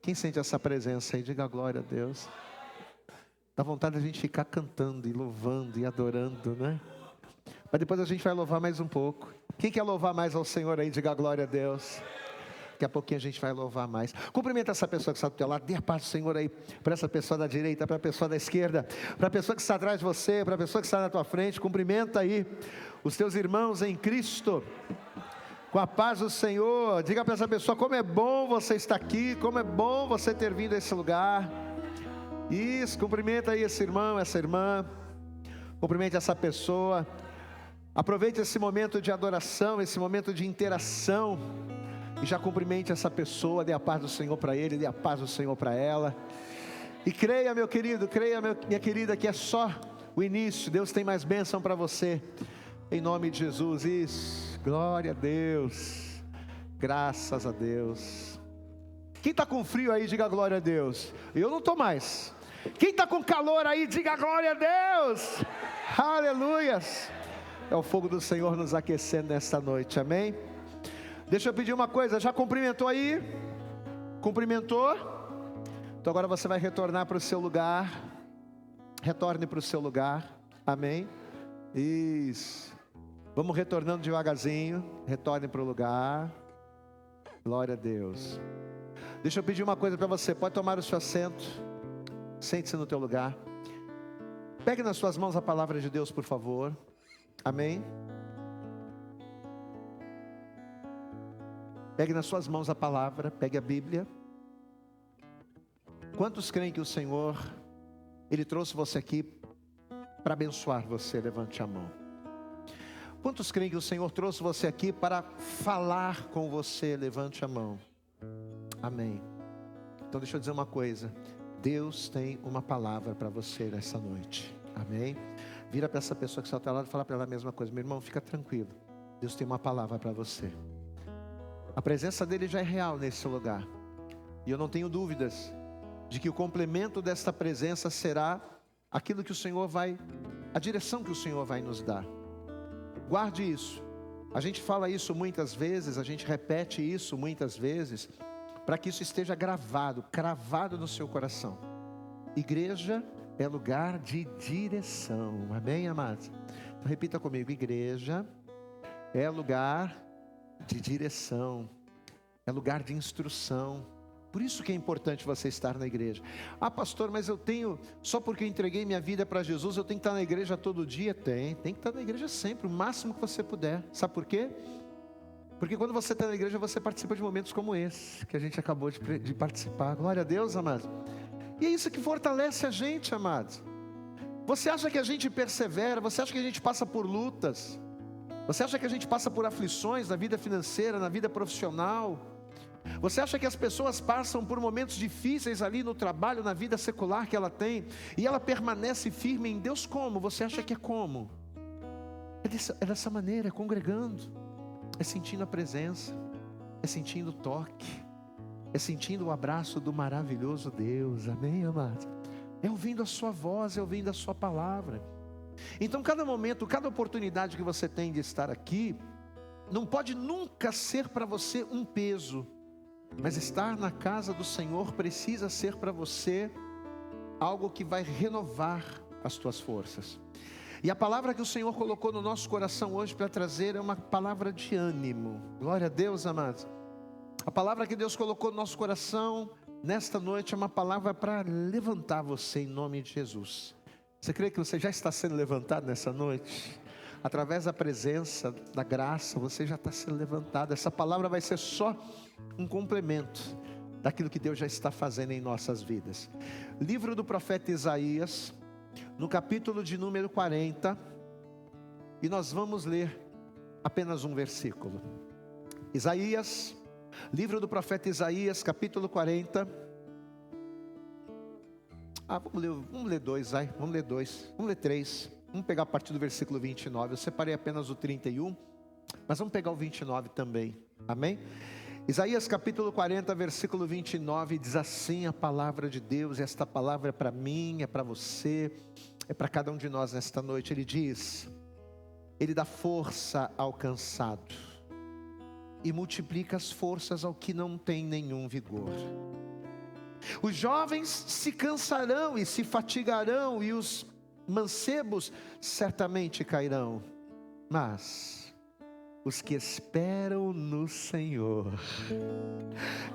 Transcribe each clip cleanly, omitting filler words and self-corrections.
Quem sente essa presença aí? Diga glória a Deus. Dá vontade de a gente ficar cantando e louvando e adorando, né? Mas depois a gente vai louvar mais um pouco. Quem quer louvar mais ao Senhor aí? Diga glória a Deus. Daqui a pouquinho a gente vai louvar mais. Cumprimenta essa pessoa que está do teu lado. Dê a paz do Senhor aí para essa pessoa da direita, para a pessoa da esquerda, para a pessoa que está atrás de você, para a pessoa que está na tua frente. Cumprimenta aí os teus irmãos em Cristo. Com a paz do Senhor. Diga para essa pessoa como é bom você estar aqui, como é bom você ter vindo a esse lugar. Isso, cumprimenta aí esse irmão, essa irmã. Cumprimente essa pessoa. Aproveite esse momento de adoração, esse momento de interação. E já cumprimente essa pessoa, dê a paz do Senhor para ele, dê a paz do Senhor para ela. E creia, meu querido, creia, minha querida, que é só o início. Deus tem mais bênção para você. Em nome de Jesus, isso. Glória a Deus. Graças a Deus. Quem está com frio aí, diga glória a Deus. Eu não estou mais. Quem está com calor aí, diga glória a Deus. Aleluias. É o fogo do Senhor nos aquecendo nesta noite, amém? Deixa eu pedir uma coisa, já cumprimentou aí? Cumprimentou? Então agora você vai retornar para o seu lugar. Retorne para o seu lugar, amém? Isso. Vamos retornando devagarzinho. Retorne para o lugar. Glória a Deus. Deixa eu pedir uma coisa para você, pode tomar o seu assento. Sente-se no teu lugar. Pegue nas suas mãos a palavra de Deus, por favor. Amém? Pegue nas suas mãos a palavra, pegue a Bíblia. Quantos creem que o Senhor, Ele trouxe você aqui para abençoar você? Levante a mão. Quantos creem que o Senhor trouxe você aqui para falar com você? Levante a mão. Amém. Então deixa eu dizer uma coisa. Deus tem uma palavra para você nessa noite. Amém. Vira para essa pessoa que está ao teu lado e fala para ela a mesma coisa. Meu irmão, fica tranquilo. Deus tem uma palavra para você. A presença dele já é real nesse lugar. E eu não tenho dúvidas de que o complemento desta presença será aquilo que o Senhor vai, a direção que o Senhor vai nos dar. Guarde isso. A gente fala isso muitas vezes, a gente repete isso muitas vezes, para que isso esteja gravado, cravado no seu coração. Igreja é lugar de direção. Amém, amados? Então repita comigo. Igreja é lugar de direção. É lugar de instrução. Por isso que é importante você estar na igreja. Ah, pastor, mas eu tenho, só porque eu entreguei minha vida para Jesus, eu tenho que estar na igreja todo dia? Tem que estar na igreja sempre, o máximo que você puder. Sabe por quê? Porque quando você está na igreja, você participa de momentos como esse, que a gente acabou de participar. Glória a Deus, amados. E é isso que fortalece a gente, amados. Você acha que a gente persevera? Você acha que a gente passa por lutas? Você acha que a gente passa por aflições na vida financeira, na vida profissional? Você acha que as pessoas passam por momentos difíceis ali no trabalho, na vida secular que ela tem, e ela permanece firme em Deus como? Você acha que é como? É dessa maneira, é congregando, é sentindo a presença, é sentindo o toque, é sentindo o abraço do maravilhoso Deus, amém, amados? É ouvindo a sua voz, é ouvindo a sua palavra. Então cada momento, cada oportunidade que você tem de estar aqui, não pode nunca ser para você um peso, mas estar na casa do Senhor precisa ser para você algo que vai renovar as tuas forças. E a palavra que o Senhor colocou no nosso coração hoje para trazer é uma palavra de ânimo. Glória a Deus, amados. A palavra que Deus colocou no nosso coração nesta noite é uma palavra para levantar você em nome de Jesus. Você crê que você já está sendo levantado nessa noite? Através da presença, da graça, você já está sendo levantado. Essa palavra vai ser só um complemento daquilo que Deus já está fazendo em nossas vidas. Livro do profeta Isaías, no capítulo de número 40, e nós vamos ler apenas um versículo. Isaías, livro do profeta Isaías, capítulo 40. Vamos ler dois, vamos ler dois, vamos ler três. Vamos pegar a partir do versículo 29, eu separei apenas o 31, mas vamos pegar o 29 também, amém? Isaías capítulo 40, versículo 29, diz assim a palavra de Deus, e esta palavra é para mim, é para você, é para cada um de nós nesta noite. Ele diz: Ele dá força ao cansado, e multiplica as forças ao que não tem nenhum vigor. Os jovens se cansarão e se fatigarão, e os mancebos certamente cairão. Mas os que esperam no Senhor.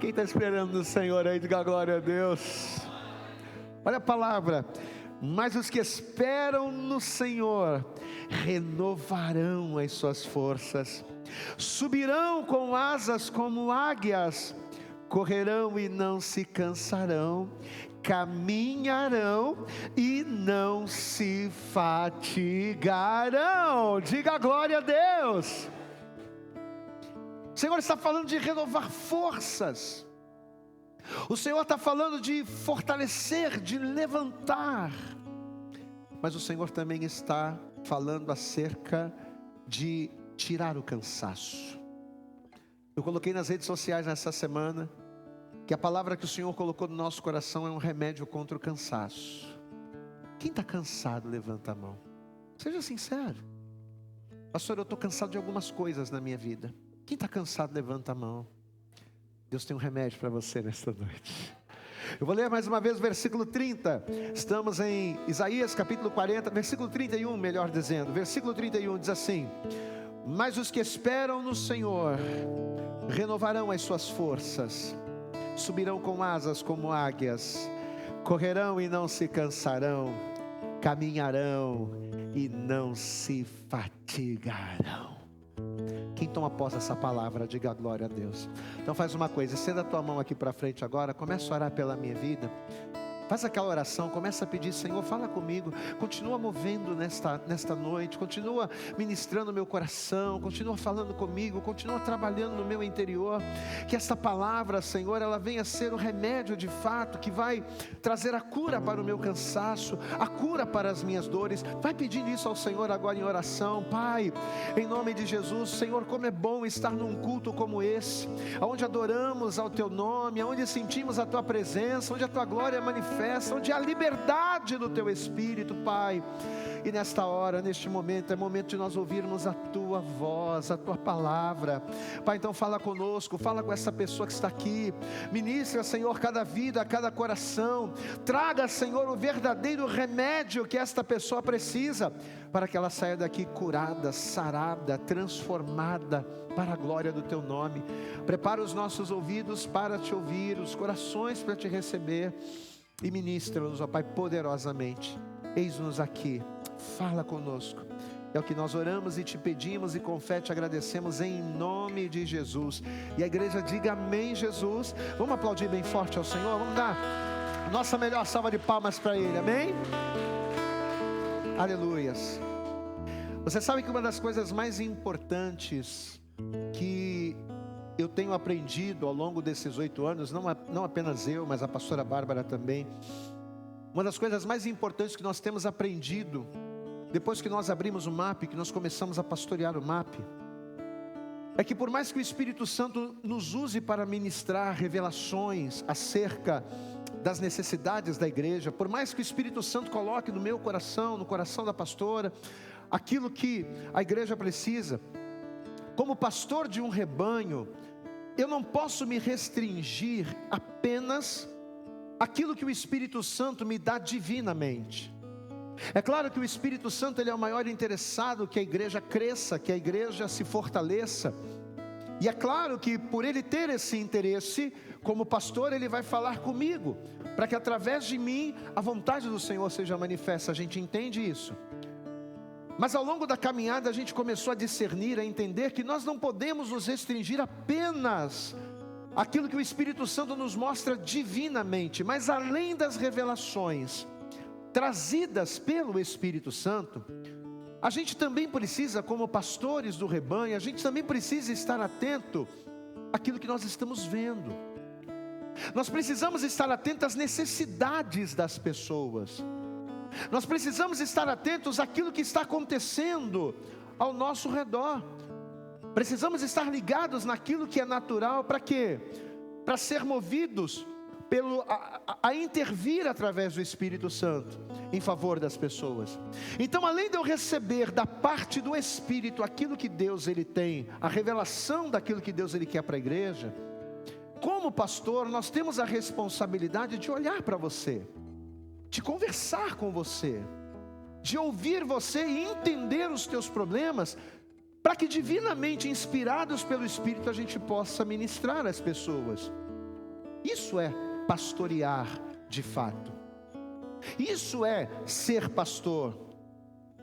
Quem está esperando no Senhor aí, diga glória a Deus. Olha a palavra. Mas os que esperam no Senhor renovarão as suas forças, subirão com asas como águias, correrão e não se cansarão, caminharão e não se fatigarão. Diga glória a Deus. O Senhor está falando de renovar forças. O Senhor está falando de fortalecer, de levantar. Mas o Senhor também está falando acerca de tirar o cansaço. Eu coloquei nas redes sociais nessa semana que a palavra que o Senhor colocou no nosso coração é um remédio contra o cansaço. Quem está cansado, levanta a mão. Seja sincero. Pastor, eu estou cansado de algumas coisas na minha vida. Quem está cansado, levanta a mão. Deus tem um remédio para você nesta noite. Eu vou ler mais uma vez o versículo 30. Estamos em Isaías capítulo 40, versículo 31, melhor dizendo. Versículo 31 diz assim: mas os que esperam no Senhor renovarão as suas forças, subirão com asas como águias, correrão e não se cansarão, caminharão e não se fatigarão. Quem toma posse dessa palavra, diga glória a Deus. Então faz uma coisa, estenda a tua mão aqui para frente agora, começa a orar pela minha vida. Faz aquela oração, começa a pedir: Senhor, fala comigo, continua movendo nesta noite, continua ministrando meu coração, continua falando comigo, continua trabalhando no meu interior. Que esta palavra, Senhor, ela venha ser o remédio de fato, que vai trazer a cura para o meu cansaço, a cura para as minhas dores. Vai pedindo isso ao Senhor agora em oração. Pai, em nome de Jesus, Senhor, como é bom estar num culto como esse, onde adoramos ao Teu nome, onde sentimos a Tua presença, onde a Tua glória é manifesta, onde há liberdade do Teu Espírito, Pai. E nesta hora, neste momento, é momento de nós ouvirmos a Tua voz, a Tua palavra. Pai, então fala conosco, fala com essa pessoa que está aqui. Ministra, Senhor, cada vida, cada coração. Traga, Senhor, o verdadeiro remédio que esta pessoa precisa, para que ela saia daqui curada, sarada, transformada, para a glória do Teu nome. Prepara os nossos ouvidos para Te ouvir, os corações para Te receber. E ministra-nos, ó Pai, poderosamente. Eis-nos aqui, fala conosco. É o que nós oramos e Te pedimos, e com fé Te agradecemos em nome de Jesus. E a igreja diga amém, Jesus. Vamos aplaudir bem forte ao Senhor. Vamos dar nossa melhor salva de palmas para Ele, amém? Aleluias. Você sabe que uma das coisas mais importantes que eu tenho aprendido ao longo desses 8 anos, não apenas eu, mas a pastora Bárbara também, uma das coisas mais importantes que nós temos aprendido, depois que nós abrimos o MAP, que nós começamos a pastorear o MAP, é que por mais que o Espírito Santo nos use para ministrar revelações acerca das necessidades da igreja, por mais que o Espírito Santo coloque no meu coração, no coração da pastora, aquilo que a igreja precisa, como pastor de um rebanho, eu não posso me restringir apenas àquilo que o Espírito Santo me dá divinamente. É claro que o Espírito Santo, ele é o maior interessado que a igreja cresça, que a igreja se fortaleça. E é claro que por ele ter esse interesse, como pastor, ele vai falar comigo, para que através de mim a vontade do Senhor seja manifesta. A gente entende isso. Mas ao longo da caminhada a gente começou a discernir, a entender que nós não podemos nos restringir apenas àquilo que o Espírito Santo nos mostra divinamente, mas além das revelações trazidas pelo Espírito Santo, a gente também precisa, como pastores do rebanho, a gente também precisa estar atento àquilo que nós estamos vendo. Nós precisamos estar atentos às necessidades das pessoas. Nós precisamos estar atentos àquilo que está acontecendo ao nosso redor. Precisamos estar ligados naquilo que é natural. Para quê? Para ser movidos a intervir através do Espírito Santo em favor das pessoas. Então, além de eu receber da parte do Espírito aquilo que Deus ele tem, a revelação daquilo que Deus ele quer para a igreja, como pastor, nós temos a responsabilidade de olhar para você, de conversar com você, de ouvir você e entender os teus problemas, para que divinamente inspirados pelo Espírito a gente possa ministrar às pessoas. Isso é pastorear de fato. Isso é ser pastor.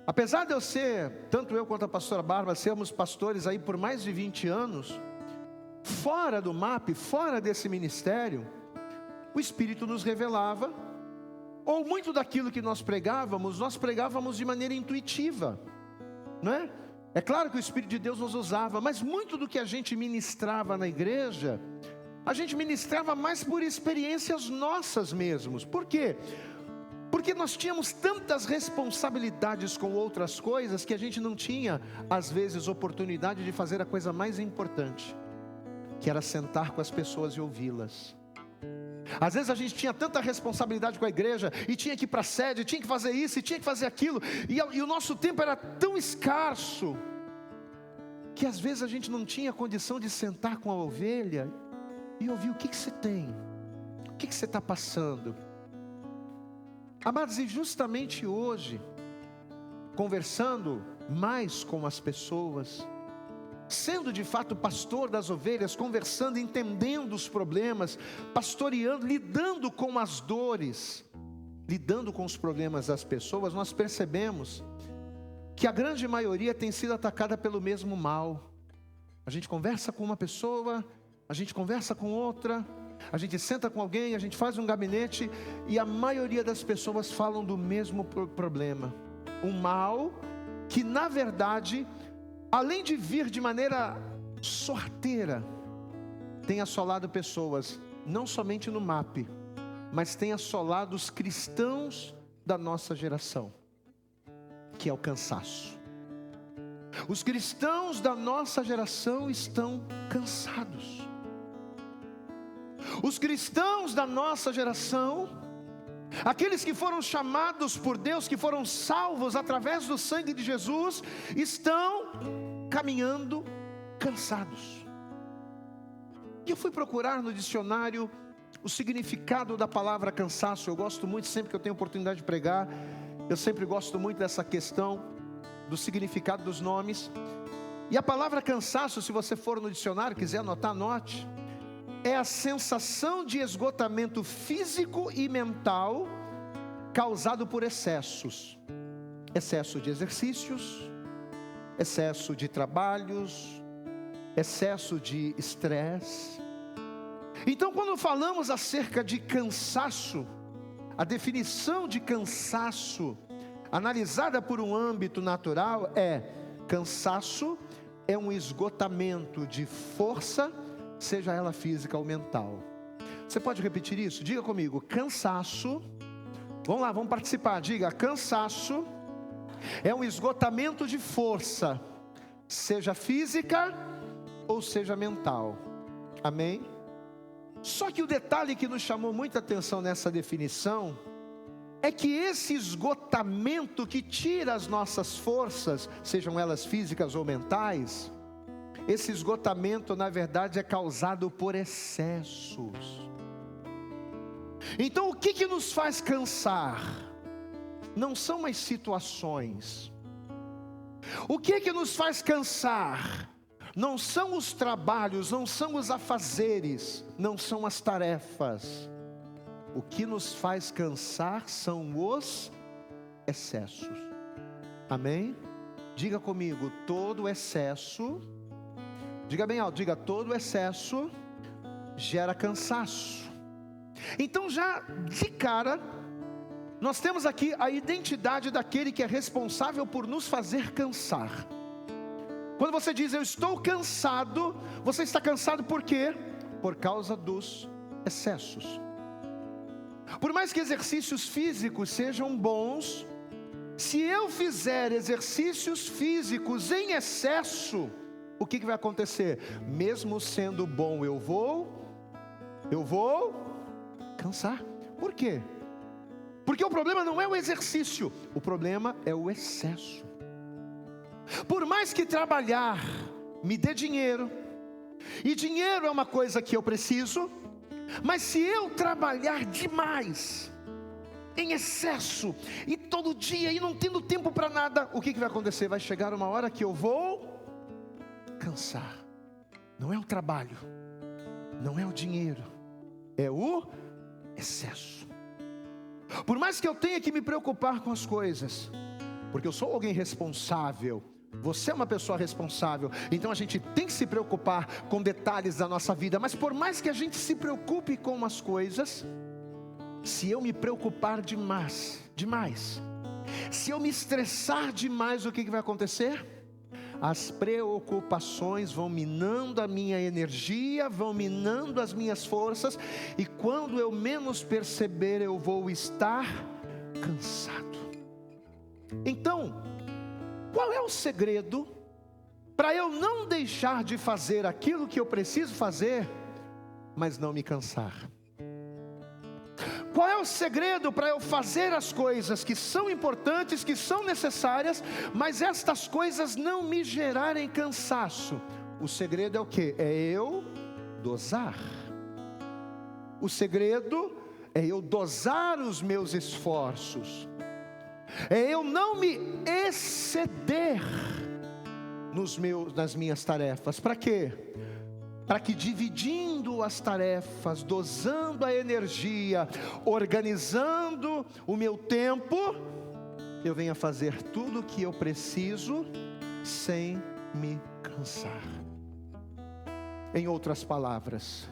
Apesar de eu ser, tanto eu quanto a pastora Bárbara, sermos pastores aí por mais de 20 anos, fora do MAP, fora desse ministério, o Espírito nos revelava, ou muito daquilo que nós pregávamos de maneira intuitiva, não é? É claro que o Espírito de Deus nos usava, mas muito do que a gente ministrava na igreja, a gente ministrava mais por experiências nossas mesmos. Por quê? Porque nós tínhamos tantas responsabilidades com outras coisas, que a gente não tinha, às vezes, oportunidade de fazer a coisa mais importante, que era sentar com as pessoas e ouvi-las. Às vezes a gente tinha tanta responsabilidade com a igreja, e tinha que ir para a sede, tinha que fazer isso, e tinha que fazer aquilo, e o nosso tempo era tão escasso, que às vezes a gente não tinha condição de sentar com a ovelha, e ouvir o que você tem, o que você está passando. Amados, e justamente hoje, conversando mais com as pessoas, sendo de fato pastor das ovelhas, conversando, entendendo os problemas, pastoreando, lidando com as dores, lidando com os problemas das pessoas, nós percebemos que a grande maioria tem sido atacada pelo mesmo mal. A gente conversa com uma pessoa, a gente conversa com outra, a gente senta com alguém, a gente faz um gabinete, e a maioria das pessoas falam do mesmo problema. Um mal que, na verdade, além de vir de maneira sorteira, tem assolado pessoas, não somente no MAP, mas tem assolado os cristãos da nossa geração, que é o cansaço. Os cristãos da nossa geração estão cansados. Os cristãos da nossa geração, aqueles que foram chamados por Deus, que foram salvos através do sangue de Jesus, estão caminhando cansados. E eu fui procurar no dicionário o significado da palavra cansaço. Eu gosto muito, sempre que eu tenho oportunidade de pregar, eu sempre gosto muito dessa questão do significado dos nomes. E a palavra cansaço, se você for no dicionário, quiser anotar, anote. É a sensação de esgotamento físico e mental causado por excessos. Excesso de exercícios, excesso de trabalhos, excesso de estresse. Então, quando falamos acerca de cansaço, a definição de cansaço, analisada por um âmbito natural, cansaço é um esgotamento de força, seja ela física ou mental. Você pode repetir isso? Diga comigo, cansaço. Vamos lá, vamos participar. Diga, cansaço é um esgotamento de força, seja física ou seja mental. Amém? Só que o detalhe que nos chamou muita atenção nessa definição é que esse esgotamento que tira as nossas forças, sejam elas físicas ou mentais, esse esgotamento na verdade é causado por excessos. Então o que nos faz cansar? Não são as situações. O que nos faz cansar? Não são os trabalhos, não são os afazeres, não são as tarefas. O que nos faz cansar são os excessos. Amém? Diga comigo, todo excesso, diga bem alto, diga, todo excesso gera cansaço. Então já de cara, nós temos aqui a identidade daquele que é responsável por nos fazer cansar. Quando você diz, eu estou cansado, você está cansado por quê? Por causa dos excessos. Por mais que exercícios físicos sejam bons, se eu fizer exercícios físicos em excesso, o que vai acontecer? Mesmo sendo bom, eu vou cansar. Por quê? Porque o problema não é o exercício, o problema é o excesso. Por mais que trabalhar me dê dinheiro, E dinheiro é uma coisa que eu preciso, mas se eu trabalhar demais, em excesso, e todo dia, e não tendo tempo para nada, o que vai acontecer? Vai chegar uma hora que eu vou cansar. Não é o trabalho, não é o dinheiro, é o excesso. Por mais que eu tenha que me preocupar com as coisas, porque eu sou alguém responsável, você é uma pessoa responsável, então a gente tem que se preocupar com detalhes da nossa vida. Mas por mais que a gente se preocupe com as coisas, se eu me preocupar demais, se eu me estressar demais, o que vai acontecer? As preocupações vão minando a minha energia, vão minando as minhas forças, e quando eu menos perceber, eu vou estar cansado. Então, qual é o segredo para eu não deixar de fazer aquilo que eu preciso fazer, mas não me cansar? Qual é o segredo para eu fazer as coisas que são importantes, que são necessárias, mas estas coisas não me gerarem cansaço? O segredo é o quê? É eu dosar. O segredo é eu dosar os meus esforços. É eu não me exceder nas minhas tarefas. Para quê? Para que dividindo as tarefas, dosando a energia, organizando o meu tempo, eu venha fazer tudo o que eu preciso sem me cansar. Em outras palavras,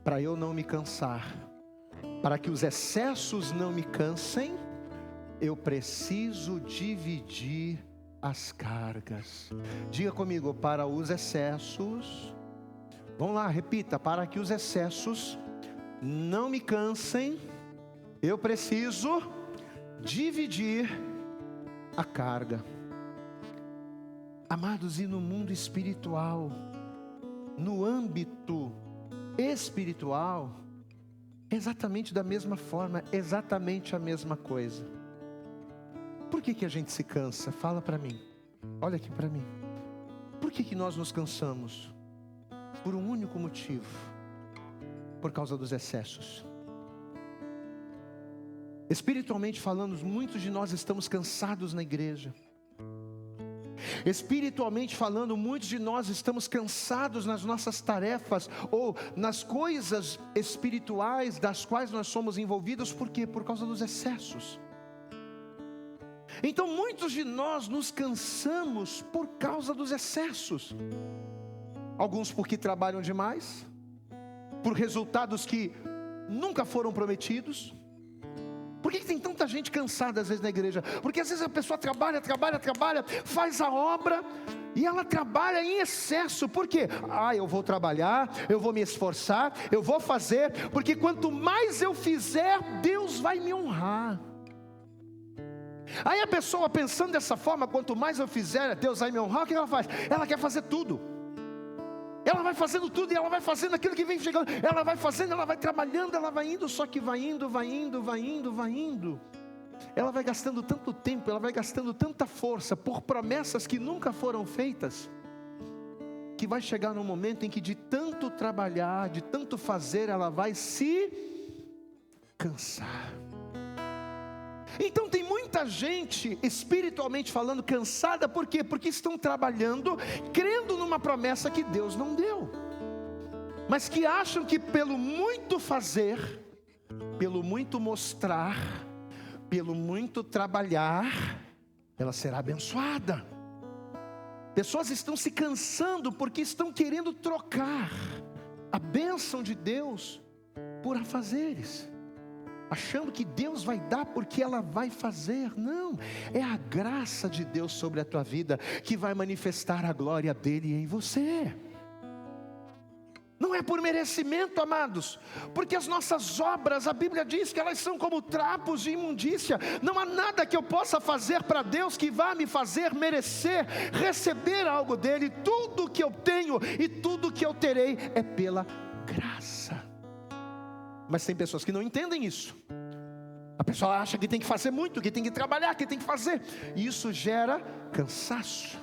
para eu não me cansar, para que os excessos não me cansem, eu preciso dividir as cargas. Diga comigo: para os excessos, vamos lá, repita: para que os excessos não me cansem, eu preciso dividir a carga. Amados, e no mundo espiritual, no âmbito espiritual, exatamente da mesma forma, exatamente a mesma coisa. Por que a gente se cansa? Fala para mim, olha aqui para mim. Por que nós nos cansamos? Por um único motivo: por causa dos excessos. Espiritualmente falando, muitos de nós estamos cansados na igreja. Espiritualmente falando, muitos de nós estamos cansados nas nossas tarefas, ou nas coisas espirituais das quais nós somos envolvidos. Por quê? Por causa dos excessos. Então muitos de nós nos cansamos por causa dos excessos. Alguns porque trabalham demais, por resultados que nunca foram prometidos. Por que tem tanta gente cansada às vezes na igreja? Porque às vezes a pessoa trabalha, faz a obra, e ela trabalha em excesso. Por quê? Eu vou trabalhar, eu vou me esforçar, eu vou fazer, porque quanto mais eu fizer, Deus vai me honrar. Aí a pessoa, pensando dessa forma, quanto mais eu fizer, Deus vai me honrar, o que ela faz? Ela quer fazer tudo. Ela vai fazendo tudo, e ela vai fazendo aquilo que vem chegando. Ela vai fazendo, ela vai trabalhando, ela vai indo. Só que vai indo. Ela vai gastando tanto tempo, ela vai gastando tanta força por promessas que nunca foram feitas, que vai chegar num momento em que de tanto trabalhar, de tanto fazer, ela vai se cansar. Então tem muita gente, espiritualmente falando, cansada. Por quê? Porque estão trabalhando, crendo numa promessa que Deus não deu, mas que acham que pelo muito fazer, pelo muito mostrar, pelo muito trabalhar, ela será abençoada. Pessoas estão se cansando porque estão querendo trocar a bênção de Deus por afazeres, achando que Deus vai dar porque ela vai fazer. Não, é a graça de Deus sobre a tua vida que vai manifestar a glória dele em você. Não é por merecimento, amados, porque as nossas obras, a Bíblia diz que elas são como trapos de imundícia. Não há nada que eu possa fazer para Deus que vá me fazer merecer receber algo dele. Tudo que eu tenho e tudo que eu terei é pela graça. Mas tem pessoas que não entendem isso. A pessoa acha que tem que fazer muito, que tem que trabalhar, que tem que fazer. E isso gera cansaço.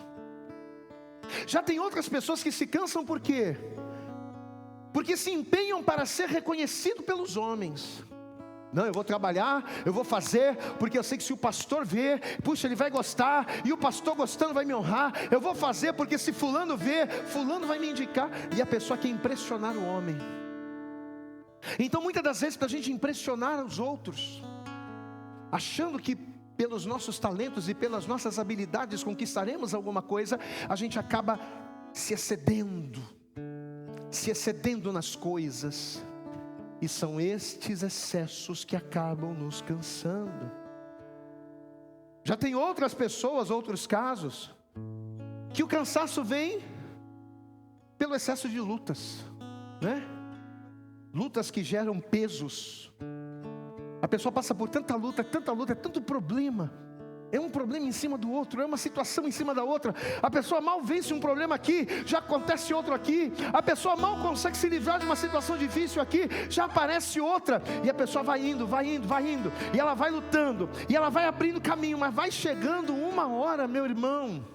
Já tem outras pessoas que se cansam por quê? Porque se empenham para ser reconhecido pelos homens. Não, eu vou trabalhar, eu vou fazer, porque eu sei que se o pastor ver, puxa, ele vai gostar, e o pastor gostando vai me honrar. Eu vou fazer porque se fulano ver, fulano vai me indicar. E a pessoa quer impressionar o homem. Então muitas das vezes, para a gente impressionar os outros, achando que pelos nossos talentos e pelas nossas habilidades conquistaremos alguma coisa, a gente acaba se excedendo nas coisas. E são estes excessos que acabam nos cansando. Já tem outras pessoas, outros casos, que o cansaço vem pelo excesso de lutas, né? Lutas que geram pesos. A pessoa passa por tanta luta, é tanto problema. É um problema em cima do outro, é uma situação em cima da outra. A pessoa mal vence um problema aqui, já acontece outro aqui. A pessoa mal consegue se livrar de uma situação difícil aqui, já aparece outra. E a pessoa vai indo. E ela vai lutando, e ela vai abrindo caminho. Mas vai chegando uma hora, meu irmão,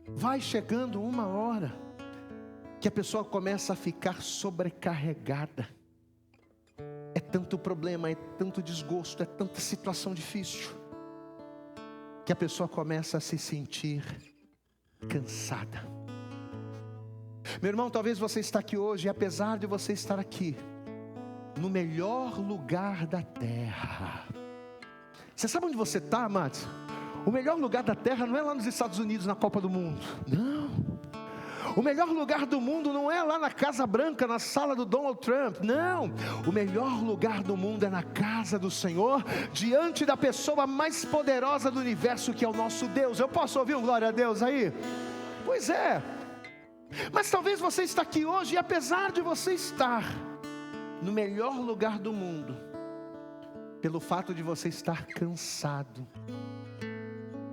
vai chegando uma hora que a pessoa começa a ficar sobrecarregada. É tanto problema, é tanto desgosto, é tanta situação difícil, que a pessoa começa a se sentir cansada. Meu irmão, talvez você está aqui hoje, e apesar de você estar aqui, no melhor lugar da terra. Você sabe onde você está, amados? O melhor lugar da terra não é lá nos Estados Unidos, na Copa do Mundo. Não. O melhor lugar do mundo não é lá na Casa Branca, na sala do Donald Trump. Não, o melhor lugar do mundo é na casa do Senhor, diante da pessoa mais poderosa do universo, que é o nosso Deus. Eu posso ouvir um glória a Deus aí? Pois é. Mas talvez você está aqui hoje, e apesar de você estar no melhor lugar do mundo, pelo fato de você estar cansado,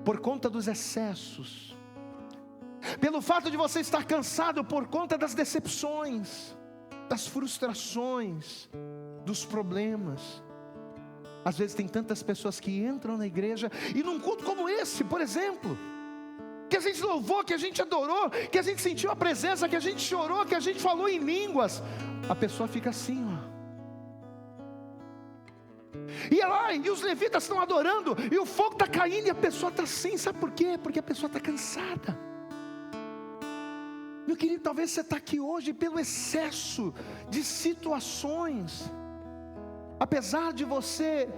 por conta dos excessos, pelo fato de você estar cansado por conta das decepções, das frustrações, dos problemas. Às vezes tem tantas pessoas que entram na igreja, e num culto como esse, por exemplo, que a gente louvou, que a gente adorou, que a gente sentiu a presença, que a gente chorou, que a gente falou em línguas, a pessoa fica assim, ó. E lá, e os levitas estão adorando, e o fogo está caindo, e a pessoa está assim, sabe por quê? Porque a pessoa está cansada. Meu querido, talvez você está aqui hoje pelo excesso de situações. Apesar de você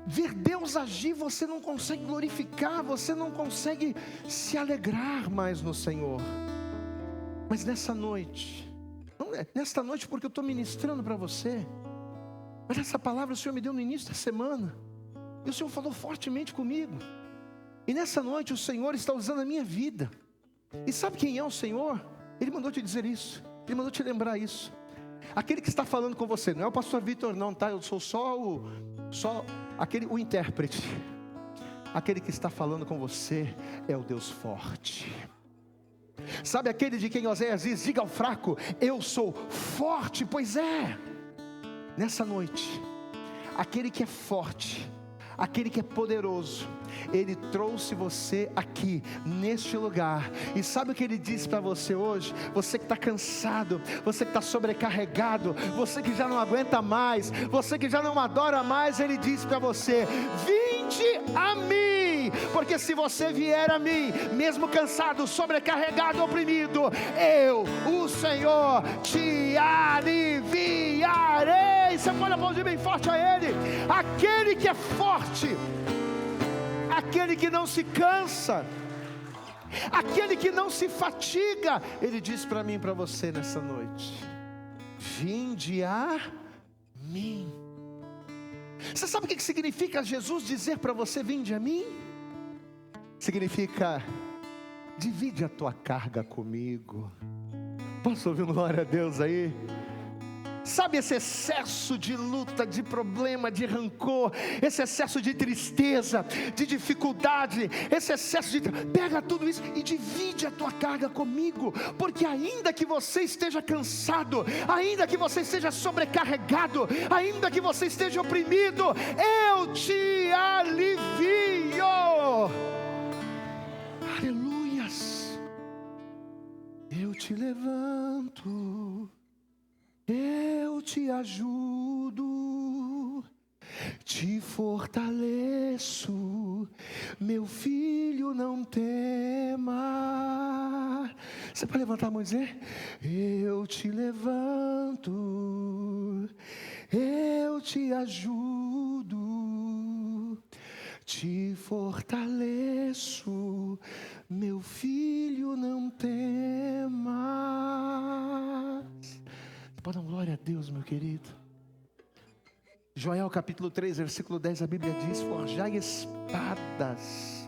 ver Deus agir, você não consegue glorificar, você não consegue se alegrar mais no Senhor. Mas nesta noite porque eu estou ministrando para você, mas essa palavra o Senhor me deu no início da semana, e o Senhor falou fortemente comigo, e nessa noite o Senhor está usando a minha vida. E sabe quem é o Senhor? Ele mandou te dizer isso, Ele mandou te lembrar isso. Aquele que está falando com você, não é o pastor Vitor não, tá? Eu sou só o intérprete. Aquele que está falando com você é o Deus forte. Sabe aquele de quem Oséias diz, diga ao fraco, eu sou forte? Pois é, nessa noite, aquele que é forte, aquele que é poderoso, Ele trouxe você aqui, neste lugar. E sabe o que Ele disse para você hoje? Você que está cansado, você que está sobrecarregado, você que já não aguenta mais, você que já não adora mais, Ele disse para você, vinde a mim, porque se você vier a mim, mesmo cansado, sobrecarregado, oprimido, eu, o Senhor, te aliviarei. Você pode aplaudir bem forte a Ele, aquele que é forte, aquele que não se cansa, aquele que não se fatiga. Ele diz para mim e para você nessa noite, vinde a mim. Você sabe o que significa Jesus dizer para você, vinde a mim? Significa, divide a tua carga comigo. Posso ouvir um glória a Deus aí? Sabe esse excesso de luta, de problema, de rancor, esse excesso de tristeza, de dificuldade, esse excesso de... Pega tudo isso e divide a tua carga comigo, porque ainda que você esteja cansado, ainda que você esteja sobrecarregado, ainda que você esteja oprimido, eu te alivio. Aleluias. Eu te levanto, eu te ajudo, te fortaleço, meu filho, não tema. Você pode levantar a mão e dizer: eu te levanto, eu te ajudo, te fortaleço, meu filho, não temas. Você pode dar glória a Deus, meu querido? Joel capítulo 3, versículo 10, a Bíblia diz: forjai espadas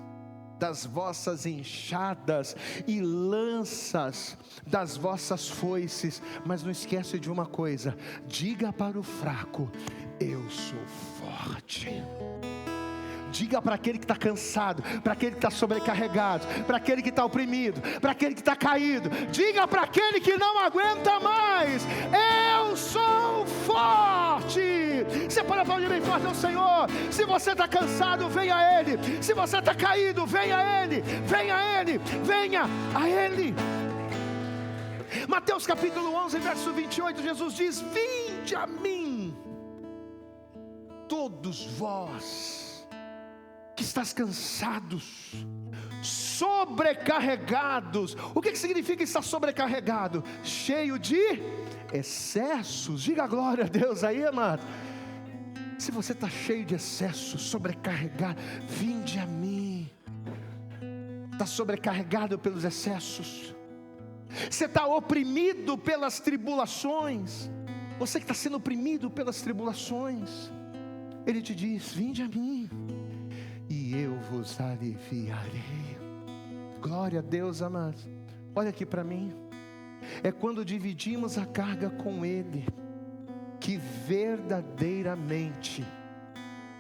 das vossas enxadas e lanças das vossas foices. Mas não esquece de uma coisa: diga para o fraco, eu sou forte. Diga para aquele que está cansado, para aquele que está sobrecarregado, para aquele que está oprimido, para aquele que está caído. Diga para aquele que não aguenta mais: eu sou forte. Você pode aplaudir bem forte ao Senhor. Se você está cansado, venha a Ele. Se você está caído, venha a Ele. Venha a Ele, venha a Ele. Mateus capítulo 11, verso 28, Jesus diz: vinde a mim, todos vós que estás cansados, sobrecarregados. O que significa estar sobrecarregado? Cheio de excessos. Diga glória a Deus aí, amado. Se você está cheio de excessos, sobrecarregado, vinde a mim. Está sobrecarregado pelos excessos, você está oprimido pelas tribulações, você que está sendo oprimido pelas tribulações, Ele te diz: vinde a mim e eu vos aliviarei. Glória a Deus, amados. Olha aqui para mim. É quando dividimos a carga com Ele que verdadeiramente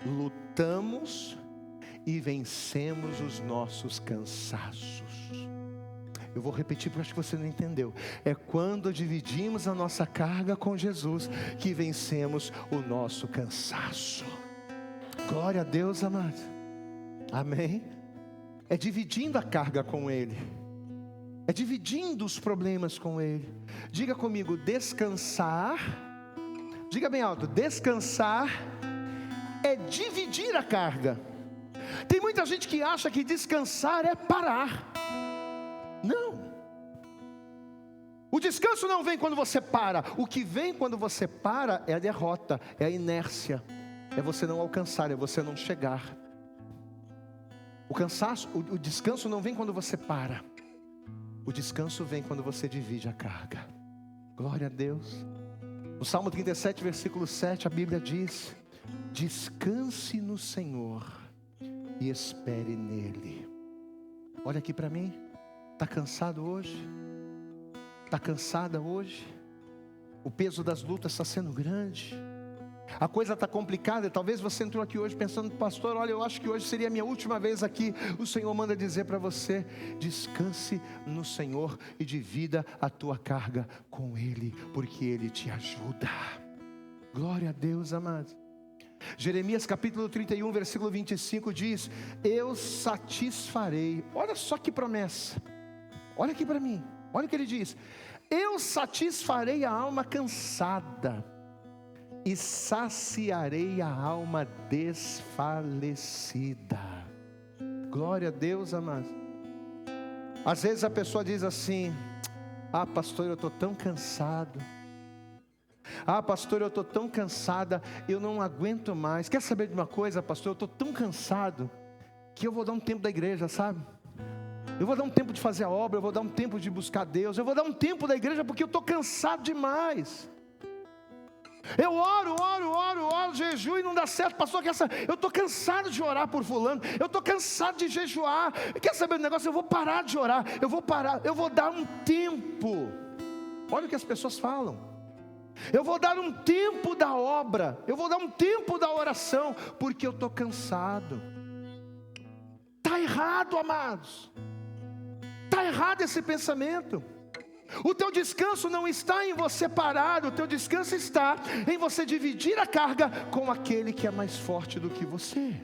lutamos e vencemos os nossos cansaços. Eu vou repetir porque acho que você não entendeu. É quando dividimos a nossa carga com Jesus que vencemos o nosso cansaço. Glória a Deus, amado. Amém? É dividindo a carga com Ele, é dividindo os problemas com Ele. Diga comigo: descansar. Diga bem alto: descansar é dividir a carga. Tem muita gente que acha que descansar é parar. Não. O descanso não vem quando você para. O que vem quando você para é a derrota, é a inércia, é você não alcançar, é você não chegar. O cansaço, o descanso não vem quando você para. O descanso vem quando você divide a carga. Glória a Deus. No Salmo 37, versículo 7, a Bíblia diz: descanse no Senhor e espere nele. Olha aqui para mim. Está cansado hoje? Está cansada hoje? O peso das lutas está sendo grande, a coisa está complicada. Talvez você entrou aqui hoje pensando: pastor, olha, eu acho que hoje seria a minha última vez aqui. O Senhor manda dizer para você: descanse no Senhor e divida a tua carga com Ele, porque Ele te ajuda. Glória a Deus, amado. Jeremias capítulo 31, versículo 25 diz: eu satisfarei. Olha só que promessa. Olha aqui para mim. Olha o que ele diz: eu satisfarei a alma cansada e saciarei a alma desfalecida. Glória a Deus, amado. Às vezes a pessoa diz assim: ah, pastor, eu estou tão cansado. Ah, pastor, eu estou tão cansada, eu não aguento mais. Quer saber de uma coisa, pastor? Eu estou tão cansado que eu vou dar um tempo da igreja, sabe? Eu vou dar um tempo de fazer a obra, eu vou dar um tempo de buscar Deus, eu vou dar um tempo da igreja porque eu estou cansado demais. Eu oro, jejum e não dá certo, pastor. Eu estou cansado de orar por fulano, eu estou cansado de jejuar. Quer saber do negócio? Eu vou parar de orar, eu vou dar um tempo. Olha o que as pessoas falam: eu vou dar um tempo da obra, eu vou dar um tempo da oração, porque eu estou cansado. Está errado, amados. Está errado esse pensamento. O teu descanso não está em você parar, o teu descanso está em você dividir a carga com aquele que é mais forte do que você.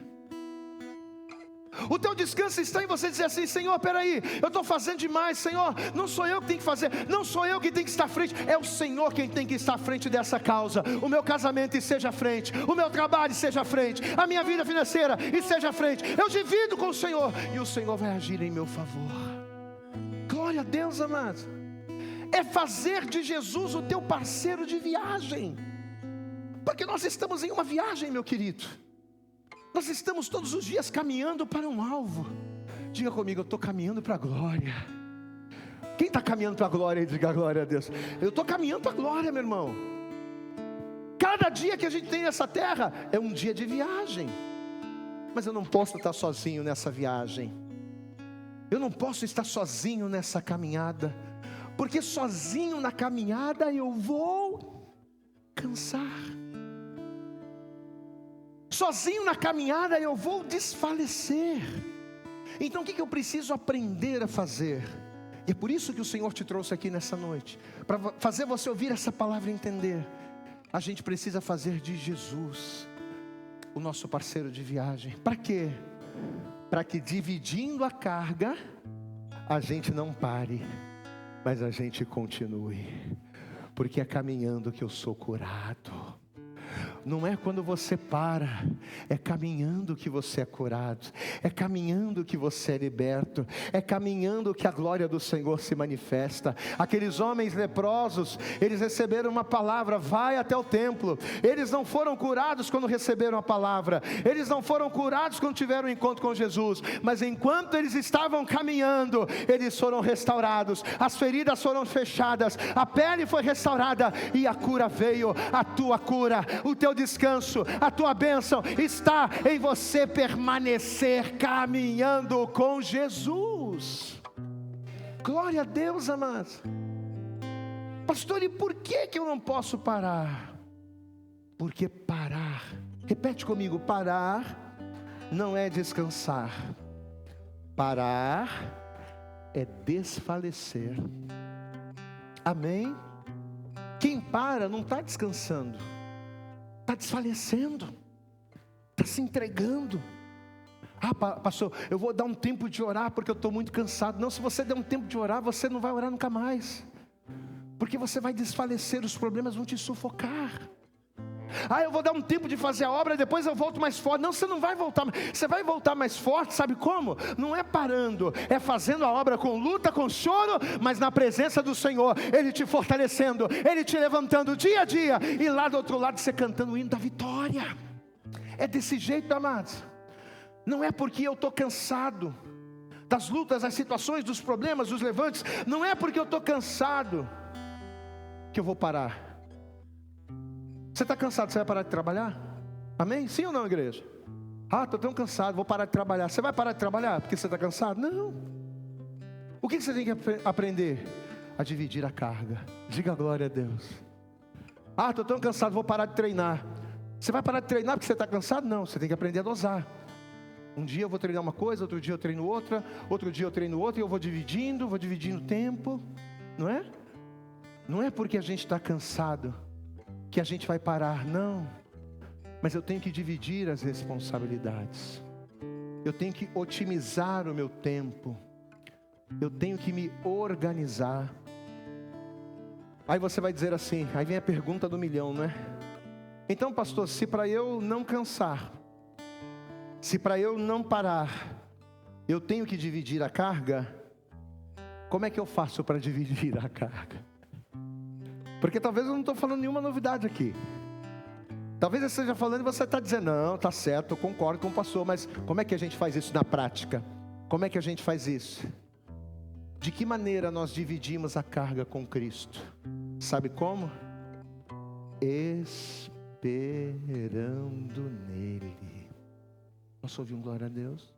O teu descanso está em você dizer assim: Senhor, peraí, eu estou fazendo demais, Senhor, não sou eu que tenho que fazer, não sou eu que tenho que estar à frente, é o Senhor quem tem que estar à frente dessa causa. O meu casamento esteja à frente, o meu trabalho esteja à frente, a minha vida financeira esteja à frente. Eu divido com o Senhor, e o Senhor vai agir em meu favor. Glória a Deus, amados. É fazer de Jesus o teu parceiro de viagem, porque nós estamos em uma viagem, meu querido. Nós estamos todos os dias caminhando para um alvo. Diga comigo: eu estou caminhando para a glória. Quem está caminhando para a glória? Diga glória a Deus. Eu estou caminhando para a glória, meu irmão. Cada dia que a gente tem nessa terra é um dia de viagem. Mas eu não posso estar sozinho nessa viagem. Eu não posso estar sozinho nessa caminhada, porque sozinho na caminhada eu vou cansar. Sozinho na caminhada eu vou desfalecer. Então o que eu preciso aprender a fazer? E é por isso que o Senhor te trouxe aqui nessa noite, para fazer você ouvir essa palavra e entender. A gente precisa fazer de Jesus o nosso parceiro de viagem. Para quê? Para que, dividindo a carga, a gente não pare, mas a gente continue. Porque é caminhando que eu sou curado. Não é quando você para, é caminhando que você é curado, é caminhando que você é liberto, é caminhando que a glória do Senhor se manifesta. Aqueles homens leprosos, eles receberam uma palavra: vai até o templo. Eles não foram curados quando receberam a palavra, eles não foram curados quando tiveram um encontro com Jesus, mas enquanto eles estavam caminhando, eles foram restaurados, as feridas foram fechadas, a pele foi restaurada e a cura veio. A tua cura, o teu descanso, a tua bênção está em você permanecer caminhando com Jesus. Glória a Deus, amados. Pastor, e por que eu não posso parar? Porque parar, repete comigo: parar não é descansar, parar é desfalecer. Amém? Quem para não está descansando, está desfalecendo, está se entregando. Ah, pastor, eu vou dar um tempo de orar porque eu estou muito cansado. Não, se você der um tempo de orar, você não vai orar nunca mais, porque você vai desfalecer, os problemas vão te sufocar. Ah, eu vou dar um tempo de fazer a obra, depois eu volto mais forte. Não, você não vai voltar, você vai voltar mais forte, sabe como? Não é parando, é fazendo a obra com luta, com choro, mas na presença do Senhor, Ele te fortalecendo, Ele te levantando dia a dia, e lá do outro lado você cantando o hino da vitória. É desse jeito, amados. Não é porque eu estou cansado das lutas, das situações, dos problemas, dos levantes, não é porque eu estou cansado que eu vou parar. Você está cansado, você vai parar de trabalhar? Amém? Sim ou não, igreja? Ah, estou tão cansado, vou parar de trabalhar. Você vai parar de trabalhar porque você está cansado? Não. O que você tem que aprender? A dividir a carga. Diga glória a Deus. Ah, estou tão cansado, vou parar de treinar. Você vai parar de treinar porque você está cansado? Não, você tem que aprender a dosar. Um dia eu vou treinar uma coisa, outro dia eu treino outra, outro dia eu treino outra, e eu vou dividindo o tempo. Não é? Não é porque a gente está cansado que a gente vai parar, não. Mas eu tenho que dividir as responsabilidades. Eu tenho que otimizar o meu tempo. Eu tenho que me organizar. Aí você vai dizer assim, aí vem a pergunta do milhão, não é? Então, pastor, se para eu não cansar, se para eu não parar, eu tenho que dividir a carga, como é que eu faço para dividir a carga? Porque talvez eu não estou falando nenhuma novidade aqui. Talvez eu esteja falando e você está dizendo, não, está certo, eu concordo com o pastor, mas como é que a gente faz isso na prática? Como é que a gente faz isso? De que maneira nós dividimos a carga com Cristo? Sabe como? Esperando nele. Posso ouvir um glória a Deus?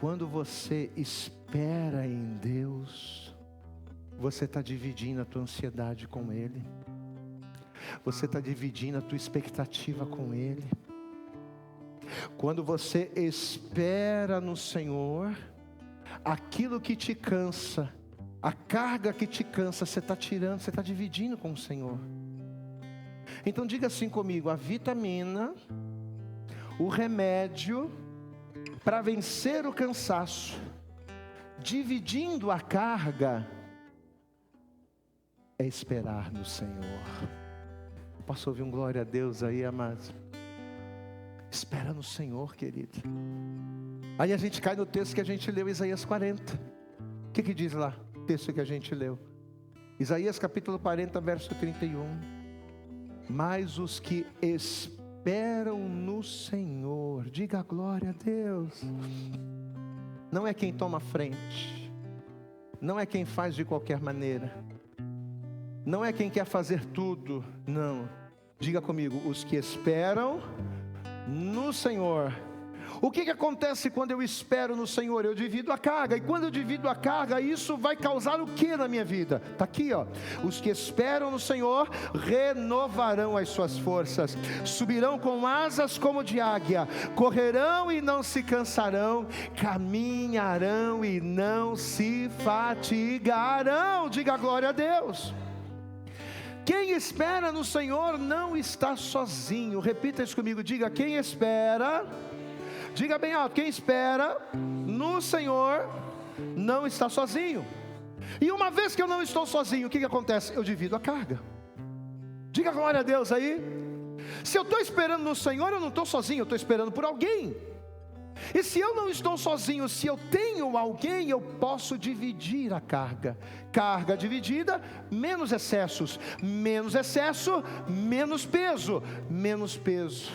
Quando você espera em Deus, você está dividindo a tua ansiedade com Ele. Você está dividindo a tua expectativa com Ele. Quando você espera no Senhor, aquilo que te cansa, a carga que te cansa, você está tirando, você está dividindo com o Senhor. Então diga assim comigo: a vitamina, o remédio para vencer o cansaço, dividindo a carga, é esperar no Senhor. Posso ouvir um glória a Deus aí, amados? Espera no Senhor, querido. Aí a gente cai no texto que a gente leu, Isaías 40. O que diz lá? O texto que a gente leu. Isaías capítulo 40, verso 31. Mas os que esperam no Senhor, diga glória a Deus. Não é quem toma frente, não é quem faz de qualquer maneira, não é quem quer fazer tudo, não. Diga comigo, os que esperam no Senhor. O que acontece quando eu espero no Senhor? Eu divido a carga, e quando eu divido a carga, isso vai causar o que na minha vida? Está aqui, ó. Os que esperam no Senhor renovarão as suas forças, subirão com asas como de águia, correrão e não se cansarão, caminharão e não se fatigarão. Diga glória a Deus. Quem espera no Senhor não está sozinho. Repita isso comigo, diga: quem espera, diga bem alto, quem espera no Senhor não está sozinho. E uma vez que eu não estou sozinho, o que acontece? Eu divido a carga. Diga glória a Deus aí. Se eu estou esperando no Senhor, eu não estou sozinho, eu estou esperando por alguém. E se eu não estou sozinho, se eu tenho alguém, eu posso dividir a carga. Carga dividida, menos excessos. Menos excesso, menos peso. Menos peso,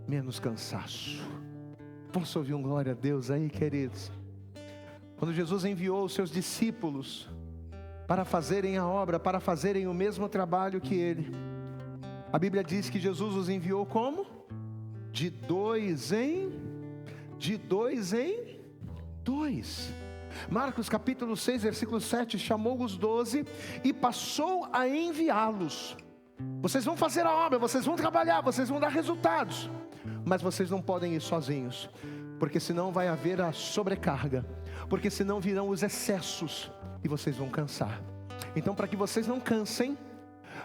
menos cansaço. Posso ouvir um glória a Deus aí, queridos? Quando Jesus enviou os seus discípulos para fazerem a obra, para fazerem o mesmo trabalho que Ele, a Bíblia diz que Jesus os enviou como? De dois em dois. Marcos capítulo 6, versículo 7, chamou os 12 e passou a enviá-los. Vocês vão fazer a obra, vocês vão trabalhar, vocês vão dar resultados, mas vocês não podem ir sozinhos, porque senão vai haver a sobrecarga, porque senão virão os excessos e vocês vão cansar. Então, para que vocês não cansem,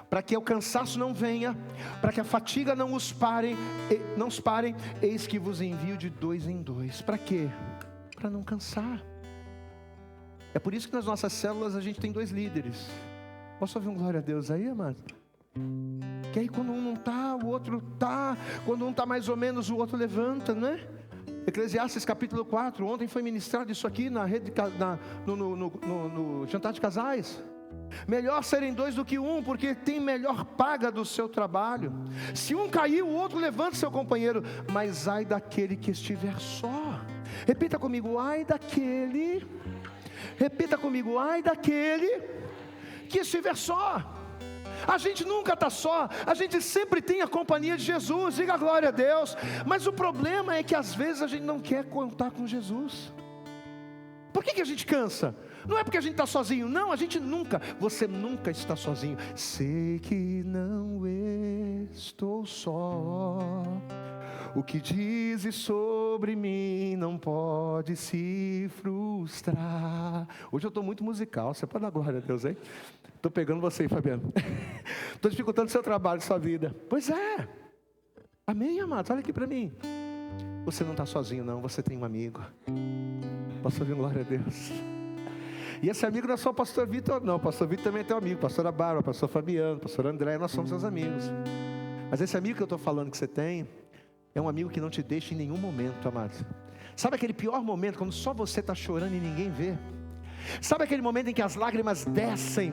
para que o cansaço não venha, para que a fatiga não os parem, eis que vos envio de dois em dois. Para quê? Para não cansar. É por isso que nas nossas células a gente tem 2 líderes. Posso ouvir um glória a Deus aí, amado? Que aí quando um não está, o outro está. Quando um está mais ou menos, o outro levanta, não é? Eclesiastes capítulo 4, ontem foi ministrado isso aqui na rede, no jantar de casais. Melhor serem 2 do que 1, porque tem melhor paga do seu trabalho. Se um cair, o outro levanta seu companheiro. Mas ai daquele que estiver só. Repita comigo, ai daquele. Repita comigo, ai daquele que estiver só. A gente nunca está só, a gente sempre tem a companhia de Jesus, diga glória a Deus. Mas o problema é que às vezes a gente não quer contar com Jesus. Por que a gente cansa? Não é porque a gente está sozinho, não, você nunca está sozinho. Sei que não estou só, o que dizes sobre mim não pode se frustrar. Hoje eu estou muito musical, você pode dar glória a Deus, hein? Estou pegando você aí, Fabiano. Estou dificultando o seu trabalho, sua vida. Pois é, amém, amados, olha aqui para mim. Você não está sozinho não, você tem um amigo. Posso ouvir glória a Deus? E esse amigo não é só o pastor Vitor, não. O pastor Vitor também tem um amigo, pastora Bárbara, pastor Fabiano, pastor André, nós somos seus amigos. Mas esse amigo que eu estou falando que você tem, é um amigo que não te deixa em nenhum momento, amado. Sabe aquele pior momento, quando só você está chorando e ninguém vê? Sabe aquele momento em que as lágrimas descem,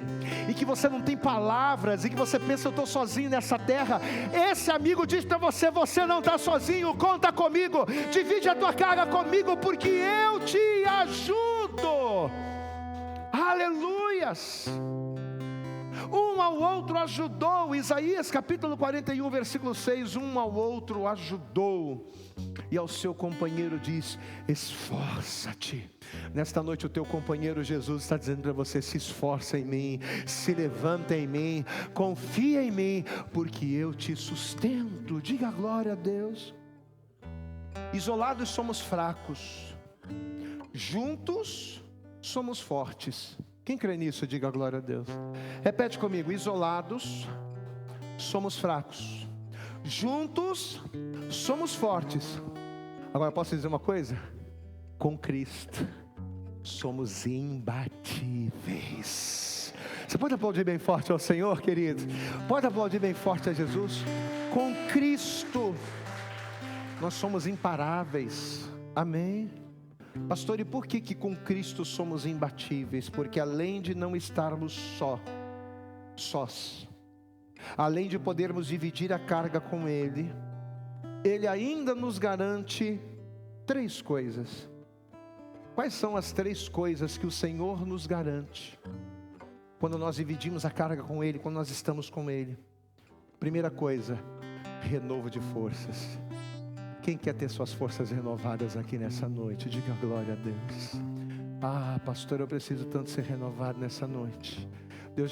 e que você não tem palavras, e que você pensa, eu estou sozinho nessa terra? Esse amigo diz para você, você não está sozinho, conta comigo, divide a tua carga comigo, porque eu te ajudo. Aleluias. Um ao outro ajudou. Isaías capítulo 41, versículo 6. Um ao outro ajudou, e ao seu companheiro diz, esforça-te. Nesta noite o teu companheiro Jesus está dizendo para você, se esforça em mim, se levanta em mim, confia em mim, porque eu te sustento. Diga glória a Deus. Isolados somos fracos, juntos somos fortes. Quem crê nisso, diga glória a Deus. Repete comigo, isolados somos fracos, juntos somos fortes. Agora posso dizer uma coisa? Com Cristo somos imbatíveis. Você pode aplaudir bem forte ao Senhor, querido? Pode aplaudir bem forte a Jesus? Com Cristo nós somos imparáveis. Amém? Pastor, e por que com Cristo somos imbatíveis? Porque além de não estarmos sós, além de podermos dividir a carga com Ele, Ele ainda nos garante 3 coisas. Quais são as 3 coisas que o Senhor nos garante quando nós dividimos a carga com Ele, quando nós estamos com Ele? Primeira coisa, renovo de forças. Quem quer ter suas forças renovadas aqui nessa noite? Diga glória a Deus. Ah, pastor, eu preciso tanto ser renovado nessa noite. Deus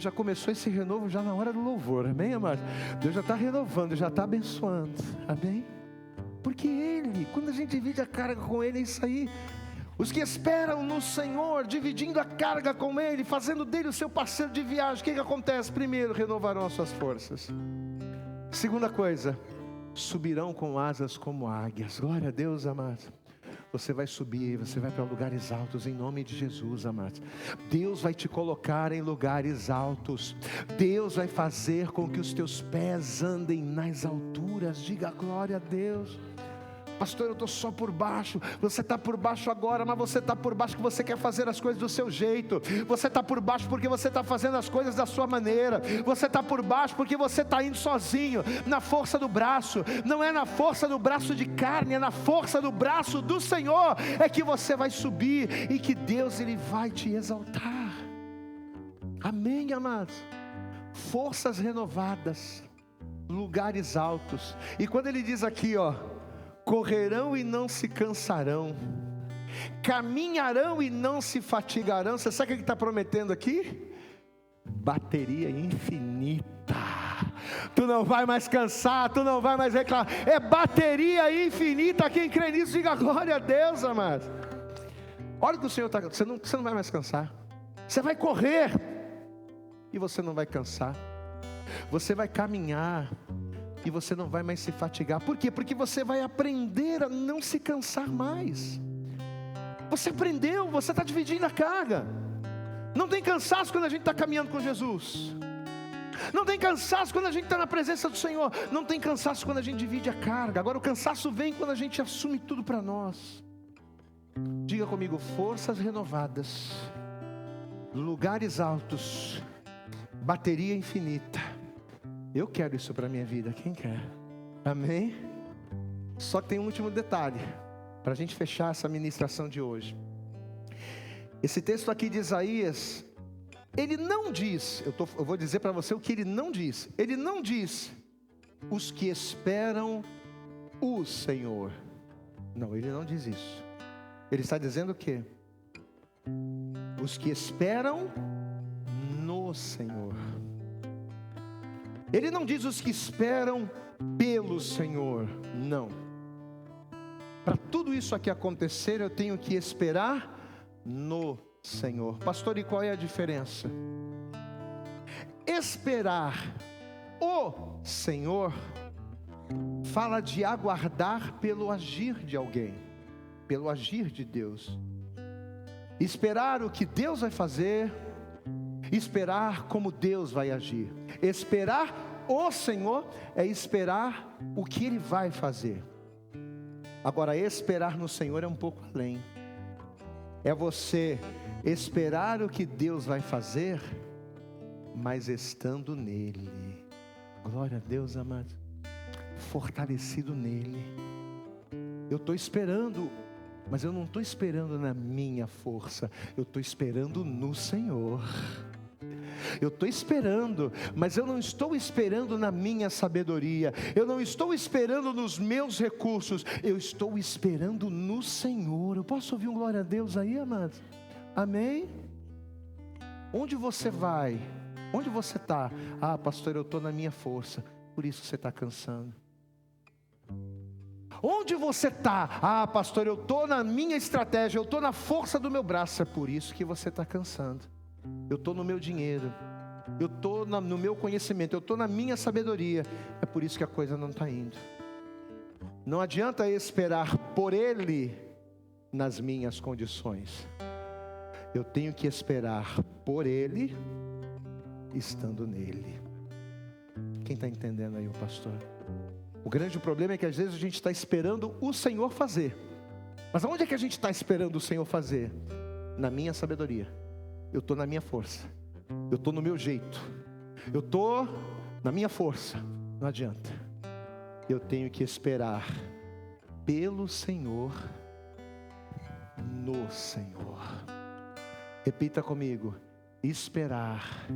já começou esse renovo já na hora do louvor, amém, amados? Deus já está renovando, já está abençoando, amém? Porque Ele, quando a gente divide a carga com Ele, é isso aí. Os que esperam no Senhor, dividindo a carga com Ele, fazendo dele o seu parceiro de viagem, o que acontece? Primeiro, renovarão as suas forças. Segunda coisa, subirão com asas como águias. Glória a Deus, amados. Você vai subir, você vai para lugares altos em nome de Jesus, amados. Deus vai te colocar em lugares altos. Deus vai fazer com que os teus pés andem nas alturas. Diga glória a Deus. Pastor, eu estou só por baixo. Você está por baixo agora, mas você está por baixo porque você quer fazer as coisas do seu jeito. Você está por baixo porque você está fazendo as coisas da sua maneira. Você está por baixo porque você está indo sozinho, na força do braço. Não é na força do braço de carne, é na força do braço do Senhor é que você vai subir e que Deus Ele vai te exaltar. Amém, amados? Forças renovadas, lugares altos. E quando Ele diz aqui, correrão e não se cansarão, caminharão e não se fatigarão. Você sabe o que ele está prometendo aqui? Bateria infinita. Tu não vai mais cansar, tu não vai mais reclamar. É bateria infinita. Quem crê nisso, diga glória a Deus, amados. Olha o que o Senhor está. Você não vai mais cansar. Você vai correr e você não vai cansar. Você vai caminhar e você não vai mais se fatigar. Por quê? Porque você vai aprender a não se cansar mais. Você aprendeu, você está dividindo a carga. Não tem cansaço quando a gente está caminhando com Jesus. Não tem cansaço quando a gente está na presença do Senhor. Não tem cansaço quando a gente divide a carga. Agora o cansaço vem quando a gente assume tudo para nós. Diga comigo, forças renovadas, lugares altos, bateria infinita. Eu quero isso para a minha vida, quem quer? Amém? Só que tem um último detalhe, para a gente fechar essa ministração de hoje. Esse texto aqui de Isaías, ele não diz, eu vou dizer para você o que ele não diz. Ele não diz, os que esperam o Senhor. Não, ele não diz isso. Ele está dizendo o quê? Os que esperam no Senhor. Ele não diz os que esperam pelo Senhor, não. Para tudo isso aqui acontecer, eu tenho que esperar no Senhor. Pastor, e qual é a diferença? Esperar o Senhor fala de aguardar pelo agir de alguém, pelo agir de Deus. Esperar o que Deus vai fazer, esperar como Deus vai agir. Esperar o Senhor é esperar o que Ele vai fazer. Agora, esperar no Senhor é um pouco além. É você esperar o que Deus vai fazer, mas estando nele. Glória a Deus, amado. Fortalecido nele. Eu estou esperando, mas eu não estou esperando na minha força. Eu estou esperando no Senhor. Eu estou esperando, mas eu não estou esperando na minha sabedoria. Eu não estou esperando nos meus recursos. Eu estou esperando no Senhor. Eu posso ouvir um glória a Deus aí, amados? Amém? Onde você vai? Onde você está? Ah, pastor, eu estou na minha força. Por isso você está cansando. Onde você está? Ah, pastor, eu estou na minha estratégia. Eu estou na força do meu braço. É por isso que você está cansando. Eu estou no meu dinheiro, eu estou no meu conhecimento, eu estou na minha sabedoria. É por isso que a coisa não está indo. Não adianta esperar por Ele nas minhas condições. Eu tenho que esperar por Ele, estando nele. Quem está entendendo aí, o pastor? O grande problema é que às vezes a gente está esperando o Senhor fazer. Mas aonde é que a gente está esperando o Senhor fazer? Na minha sabedoria. Eu estou na minha força. Eu estou no meu jeito. Eu estou na minha força. Não adianta. Eu tenho que esperar pelo Senhor, no Senhor. Repita comigo: esperar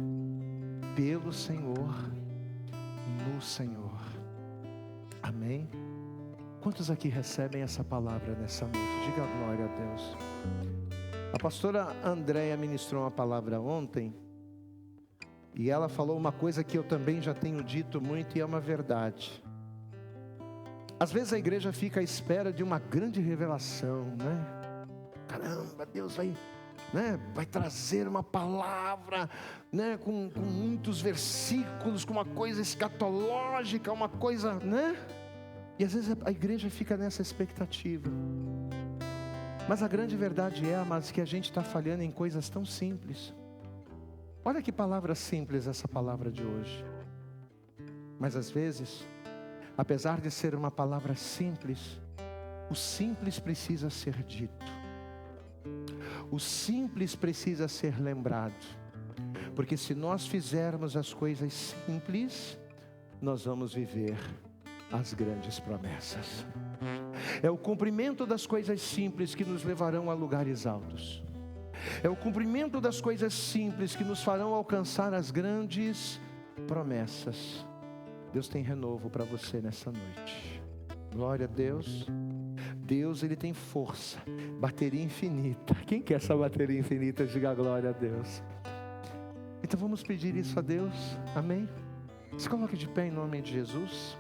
pelo Senhor, no Senhor. Amém? Quantos aqui recebem essa palavra nessa noite? Diga glória a Deus. A pastora Andréia ministrou uma palavra ontem, e ela falou uma coisa que eu também já tenho dito muito, e é uma verdade. Às vezes a igreja fica à espera de uma grande revelação, né? Caramba, Deus vai trazer uma palavra, né? Com muitos versículos, com uma coisa escatológica, uma coisa, né? E às vezes a igreja fica nessa expectativa. Mas a grande verdade é, amados, que a gente está falhando em coisas tão simples. Olha que palavra simples essa palavra de hoje. Mas às vezes, apesar de ser uma palavra simples, o simples precisa ser dito. O simples precisa ser lembrado. Porque se nós fizermos as coisas simples, nós vamos viver as grandes promessas. É o cumprimento das coisas simples que nos levarão a lugares altos. É o cumprimento das coisas simples que nos farão alcançar as grandes promessas. Deus tem renovo para você nessa noite. Glória a Deus. Deus, Ele tem força, bateria infinita. Quem quer essa bateria infinita? Diga glória a Deus. Então vamos pedir isso a Deus. Amém? Se coloque de pé em nome de Jesus.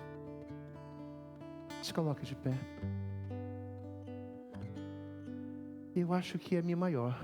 Se coloque de pé. Eu acho que é Mi maior.